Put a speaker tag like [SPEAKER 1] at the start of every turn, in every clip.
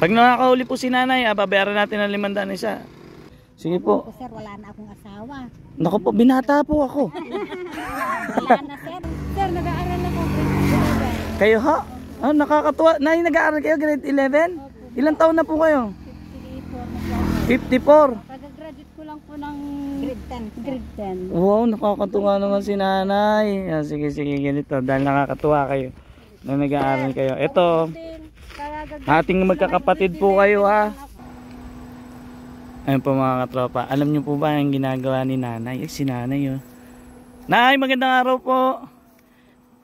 [SPEAKER 1] Pag nakakahuli po si nanay, babayaran natin ng 500 isa. Sige po.
[SPEAKER 2] Sir, wala na akong asawa.
[SPEAKER 1] Naku po, binata po ako.
[SPEAKER 2] Wala na, sir. Sir, nag-aaral ako grade 11.
[SPEAKER 1] Kayo ha? Ah, nakakatuwa. Nay, nag-aaral kayo grade 11? Ilang taon na po kayo? 54.
[SPEAKER 2] Pag-graduate ko lang po ng grade 10. Grade 10.
[SPEAKER 1] Wow, nakakatuwa naman si nanay. Ah, sige, ganito. Dahil nakakatuwa kayo na nag-aaral kayo. Ito, ating magkakapatid po kayo ha. Ayun po mga katropa. Alam niyo po ba ang ginagawa ni nanay? Si nanay oh. Nay, magandang araw po.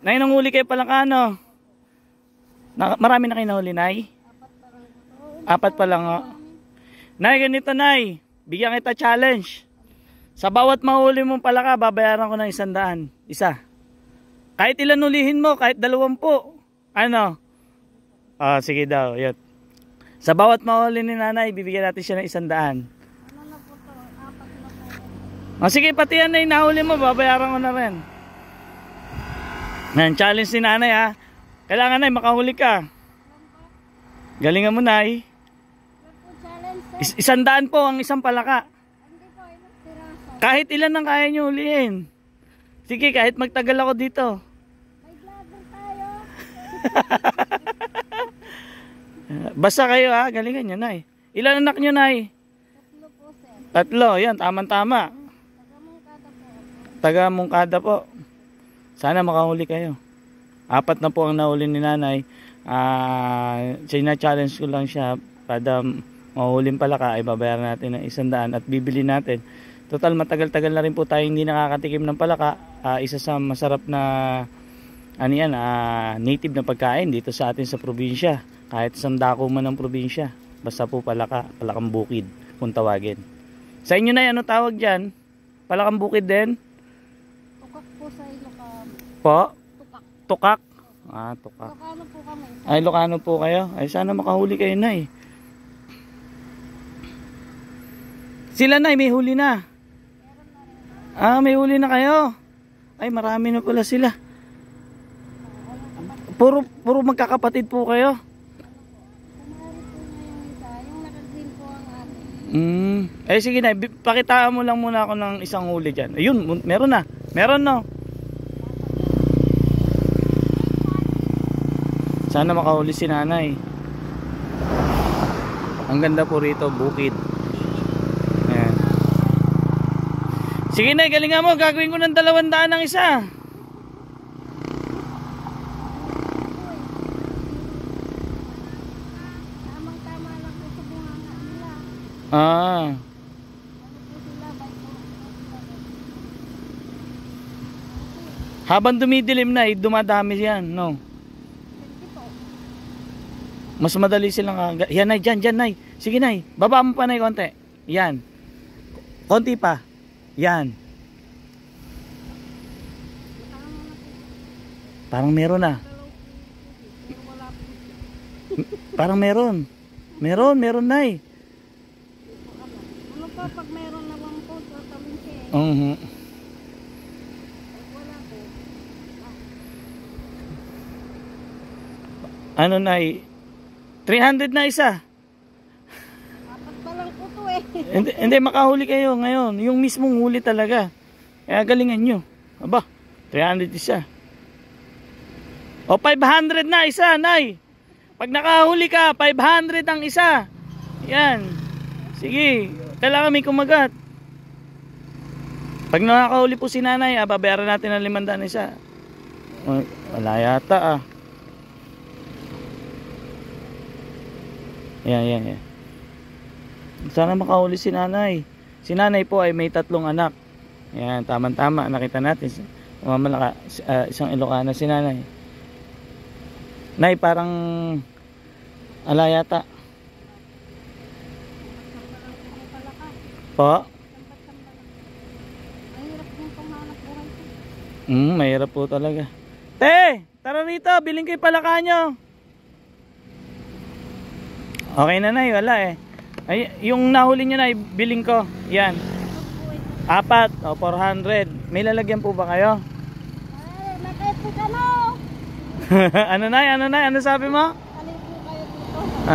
[SPEAKER 1] Nay, nanghuli kayo palakano. Marami na kayo nahuli, Nay? 4 pa lang oh. Nay, ganito Nay. Bigyan kita challenge. Sa bawat mahuli mong palaka, babayaran ko ng 100. Isa. Kahit ilan hulihin mo, kahit 20. Ano? Ah, sige daw. Yun. Sa bawat mahuli ni nanay, bibigyan natin siya ng 100. Ano na po to? 4 na po. Oh, sige, pati yan na nahuli mo, babayaran ko na rin. Challenge ni nanay ha. Kailangan nay, makahuli ka. Galingan mo nay. 100 po ang isang palaka. Kahit ilan ang kaya nyo hulihin. Sige, kahit magtagal ako dito. May vlogger tayo. Basta kayo ha, galingan nyo nay. Ilan anak nyo nay?
[SPEAKER 2] 3 po sir.
[SPEAKER 1] 3, yan, tama. Taga-Mungkada po. Sana makahuli kayo. 4 na po ang nahuli ni nanay. Challenge ko lang siya para mahuling palaka ay babayaran natin ng 100 at bibili natin. Total matagal-tagal na rin po tayo hindi nakakatikim ng palaka. Isa sa masarap na native na pagkain dito sa atin sa probinsya. Kahit isang dako man ng probinsya, basta po palakang bukid kung tawagin. Sa inyo na ano tawag dyan? Palakang bukid din?
[SPEAKER 2] Tukak po sa Ilocano.
[SPEAKER 1] Po?
[SPEAKER 2] Tukak.
[SPEAKER 1] Tukak? Tukak.
[SPEAKER 2] Ilocano po kami.
[SPEAKER 1] Ay, Ilocano po kayo? Ay, sana makahuli kayo na eh. Sila na may huli na. May huli na kayo. Ay, marami na pala sila. Puro magkakapatid po kayo. Sige na, pakitaan mo lang muna ako ng isang huli dyan. Ayun, meron na. Meron no. Sana makahuli si nanay. Ang ganda po rito, bukid. Ayan. Sige na, galingan mo. Gagawin ko ng 200 ng isa.
[SPEAKER 2] Tamang-tama lang po sa bunganga nila.
[SPEAKER 1] Habang dumidilim na, dumadami yan, no? Mas madali silang yan nay, dyan nay. Sige nay, baba mo pa nay konti. Yan. Konti pa. Yan. Parang meron na. Parang meron. Meron nay.
[SPEAKER 2] Ano pa pag meron na lang po, tatawin siya.
[SPEAKER 1] Wala po. 300 na isa.
[SPEAKER 2] 4 pa lang po to eh.
[SPEAKER 1] Hindi makahuli kayo ngayon. Yung mismong huli talaga. Kaya galingan nyo. Aba, 300 isa. O 500 na isa, nay. Pag nakahuli ka, 500 ang isa. Yan. Sige, kailangan may kumagat. Pag nakahuli po si nanay, babayaran natin ng 500 isa. Wala yata Yan. Sana makahuli si nanay. Si nanay po ay may 3 anak. Yan, tama-tama. Nakita natin. Mamalaka, isang Ilocano si nanay. Nay, parang alayata. Po? Mahirap po talaga. Te, tara rito. Biling kayo palaka nyo. Okay na nay, wala eh. Ay, yung nahuli nyo na, biling ko. Yan. 4 o 400. May lalagyan po ba kayo?
[SPEAKER 2] Ay, nakit po ka no.
[SPEAKER 1] Ano nay? Ano sabi mo?
[SPEAKER 2] Kalit po kayo dito.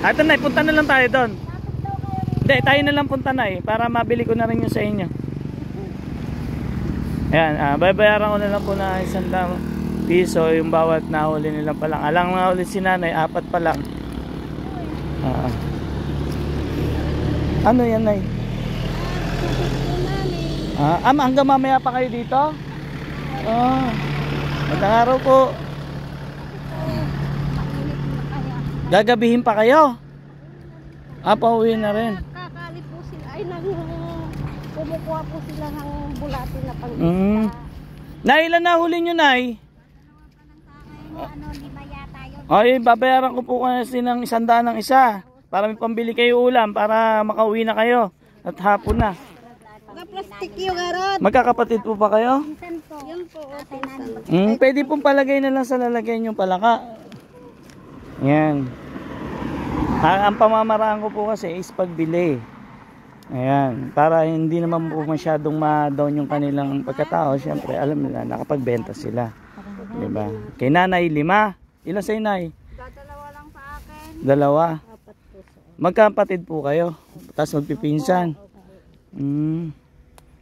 [SPEAKER 1] Ito na, punta na lang tayo doon.
[SPEAKER 2] Lapit daw kayo.
[SPEAKER 1] Hindi, tayo na lang punta na para mabili ko na rin yung sa inyo. Ayan, babayaran ko na lang po na 100 piso yung bawat nahuli nilang palang. Alang nahuli si nanay, 4 pa lang. Ano yan, Nay? Hanggang mamaya pa kayo dito? Magandang araw po. Gagabihin pa kayo? Pauwi na rin.
[SPEAKER 2] Kakali po sila. Ay, kumukuha po sila ng bulati na pang
[SPEAKER 1] Nay, ilan nahuli nyo, Nay?
[SPEAKER 2] Ano, 5 yata yun.
[SPEAKER 1] Ay, babayaran ko po kasi ng 100 ng isa. Para may pambili kayo ulam, para makauwi na kayo. At hapon na.
[SPEAKER 2] Plastic yung garot.
[SPEAKER 1] Magkakapatid po pa kayo?
[SPEAKER 2] Minsan po. Yun po.
[SPEAKER 1] Pwede pong palagay na lang sa lalagyan yung palaka. Yan. Ang pamamaraan ko po kasi is pagbili. Ayan. Para hindi naman po masyadong ma-down yung kanilang pagkatao. Siyempre, alam nila, nakapagbenta sila. Diba? Kay nanay, 5. Ilan sa'yo, Nay?
[SPEAKER 2] Dalawa lang sa akin.
[SPEAKER 1] 2. Magkapatid po kayo. Tapos magpipinsan.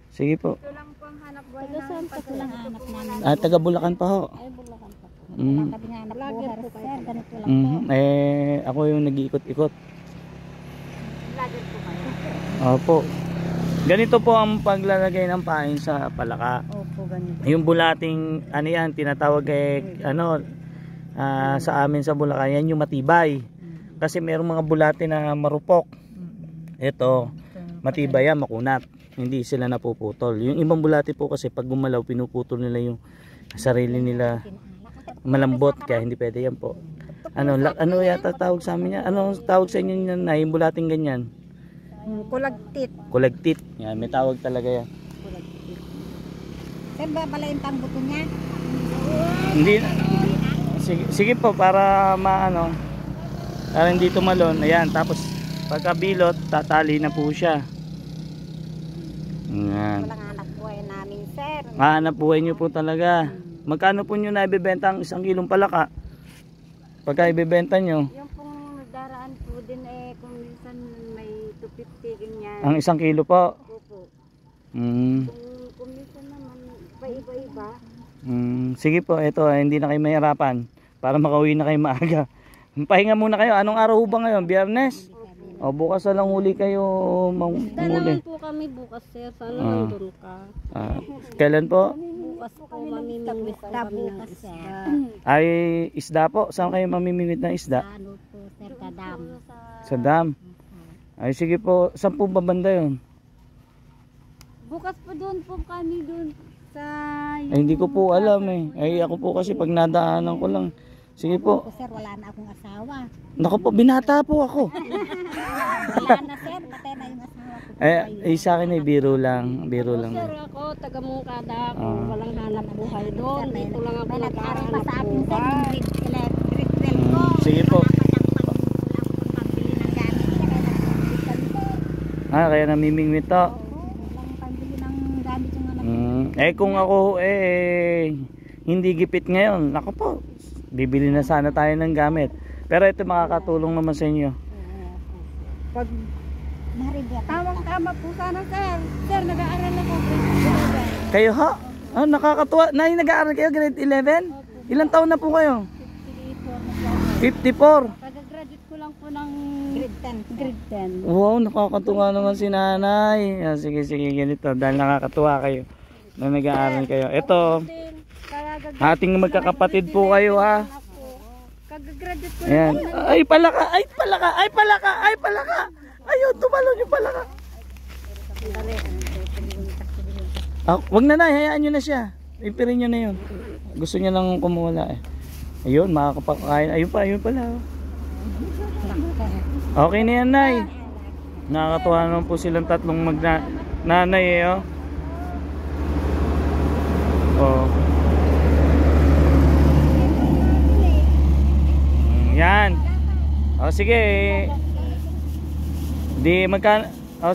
[SPEAKER 1] Sige po.
[SPEAKER 2] Ito lang po ang hanap buhay namin. Ito lang hanap namin.
[SPEAKER 1] Taga Bulacan pa ho.
[SPEAKER 2] Ay, Bulacan pa po. Wala kami hanap buhay. Sir, ganito lang po.
[SPEAKER 1] Ako yung nag-iikot-ikot.
[SPEAKER 2] Vlogger po kayo.
[SPEAKER 1] Opo. Ganito po ang paglalagay ng pain sa palaka.
[SPEAKER 2] Opo, ganito.
[SPEAKER 1] Yung bulating, ano yan, tinatawag sa amin sa Bulacan, yan yung matibay. Kasi mayroong mga bulate na marupok. Ito, matibay yan, makunat. Hindi sila napuputol. Yung ibang bulate po kasi pag gumalaw, pinuputol nila yung sarili nila. Malambot, kaya hindi pwede yan po. Ano yata tawag sa amin yan? Ano tawag sa inyo yan na yung bulating ganyan?
[SPEAKER 2] Kulagtit.
[SPEAKER 1] Kulagtit. Yan, may tawag talaga yan.
[SPEAKER 2] Kulagtit. Sir, babalayin pang buto niya?
[SPEAKER 1] Hindi. Sige po, para para hindi tumalon. Ayan, tapos pagkabilot, tatali na po siya. Ayan.
[SPEAKER 2] Walang hanap buhay namin, sir.
[SPEAKER 1] Hanap buhay nyo po talaga. Magkano po nyo na ibibenta ang 1 kilong palaka? Pagka ibibenta nyo?
[SPEAKER 2] Yung pong daraan po din kung minsan may 250 ganyan.
[SPEAKER 1] Ang 1 kilo po?
[SPEAKER 2] Opo. Kung minsan naman, iba-iba.
[SPEAKER 1] Sige po, ito, hindi na kayo mahirapan. Para makauwi na kayo maaga. Pahinga muna kayo. Anong araw ba ngayon? Biyernes? O, bukas na lang huli kayo
[SPEAKER 2] Dalaman po kami bukas, sir. Sana nandun ka.
[SPEAKER 1] Kailan po?
[SPEAKER 2] Bukas po mamimingwit kami ng isda.
[SPEAKER 1] Ay, isda po. Saan kayo mamimingwit ng isda?
[SPEAKER 2] Ano po, sir, kadam.
[SPEAKER 1] Sa dam. Ay, sige po. Saan po ba banda yun?
[SPEAKER 2] Bukas po doon po kami doon sa...
[SPEAKER 1] Ay, hindi ko po alam eh. Ay, ako po kasi pag nadaanan ko lang. Sige po.
[SPEAKER 2] Sir, wala na akong asawa.
[SPEAKER 1] Naku po, binata po ako.
[SPEAKER 2] Wala na, sir. Patay na yung asawa ko.
[SPEAKER 1] Sa akin ay biro lang. Biro lang.
[SPEAKER 2] Sir, ako, taga Mungkada ako. Walang hanap buhay doon. Dito lang ako nag-aaral sa akin, sir. Grade 12 ko.
[SPEAKER 1] Sige po.
[SPEAKER 2] Pambili ng gamit.
[SPEAKER 1] Kaya namimingwit to.
[SPEAKER 2] Walang pambili ng gamit yung anak.
[SPEAKER 1] Kung ako hindi gipit ngayon, naku po, bibili na sana tayo ng gamit. Pero ito makakatulong naman sa inyo.
[SPEAKER 2] Pag tamang-tama po sana, sir. Sir, nag-aaral ako.
[SPEAKER 1] Kayo ha? Nakakatuwa. Nag-aaral kayo grade 11? Ilang taon na po kayo? 54.
[SPEAKER 2] Kagagraduate ko lang po ng grade 10.
[SPEAKER 1] Wow, nakakatuwa naman si nanay. Sige, ganito. Dahil nakakatuwa kayo na nag-aaral kayo. Ito, ating magkakapatid po kayo ha.
[SPEAKER 2] Kagagraduate ko
[SPEAKER 1] Ayan. Ay, palaka! Ayun, tumalon yung palaka. Wag na, hayaan nyo na siya. Ipirin nyo na yun. Gusto niya lang kumula eh. Ayun, makakapakain. Ayun pala. Okay na yan, Nay. Nakakatuwa naman po silang tatlong nanay eh, oh. Yan. Sige.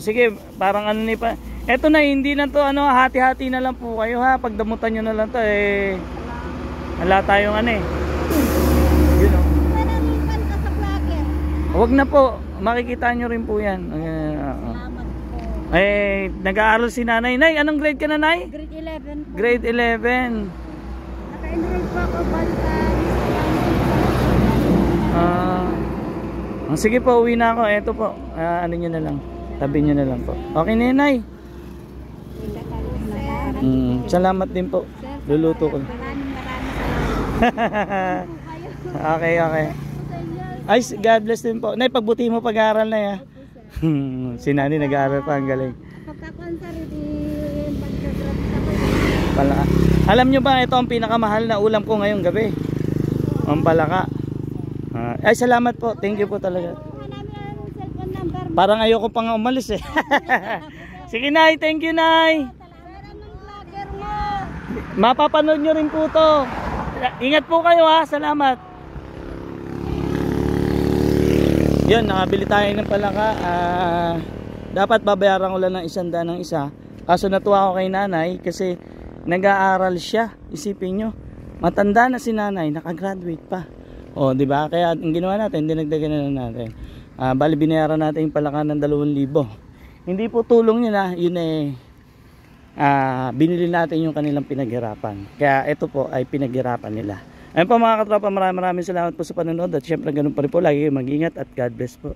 [SPEAKER 1] Sige, parang ano ni pa. Eto na, hindi na to hati-hati na lang po kayo ha. Pagdamutan nyo na lang to wala tayong Yun o.
[SPEAKER 2] Nananipan ka sa vlogger.
[SPEAKER 1] Huwag na po. Makikita nyo rin po yan.
[SPEAKER 2] Salamat po.
[SPEAKER 1] Nag-aaral si nanay. Nay, anong grade ka na, Nay?
[SPEAKER 2] Grade 11 po.
[SPEAKER 1] Grade 11.
[SPEAKER 2] Naka-enroll po ako basta.
[SPEAKER 1] Sige po, uwi na ako. Eto po. Ano nyo na lang. Tabi nyo na lang po. Okay na yun, Nay. Salamat din po. Luluto ko.
[SPEAKER 2] Maraming salamat.
[SPEAKER 1] Okay, okay. Ay, God bless din po. Nay, pagbuti mo pag-aaral na ya. Si Nani nag-aaral pa, ang galing. Palaka. Alam nyo ba, ito ang pinakamahal na ulam ko ngayong gabi. Ang palaka. Ay, salamat po. Thank you po talaga. Parang ayoko pa nga umalis eh. Sige, Nay. Thank you, Nay. Mapapanood nyo rin po to. Ingat po kayo ha. Salamat. Yun, nakabili tayo ng palaka. Dapat babayaran ko lang ng 100 ng isa. Kaso natuwa ako kay nanay kasi nag-aaral siya. Isipin nyo, matanda na si nanay, nakagraduate pa. O, di ba? Kaya ang ginawa natin, dinagdagan na lang natin. Bali binayaran natin yung palaka ng 2,000. Hindi po tulong yun yun binili natin yung kanilang pinaghirapan. Kaya ito po ay pinaghirapan nila. Ayun po mga katropa, maraming salamat po sa panonood. At syempre ganun pa rin po, lagi mag-ingat at God bless po.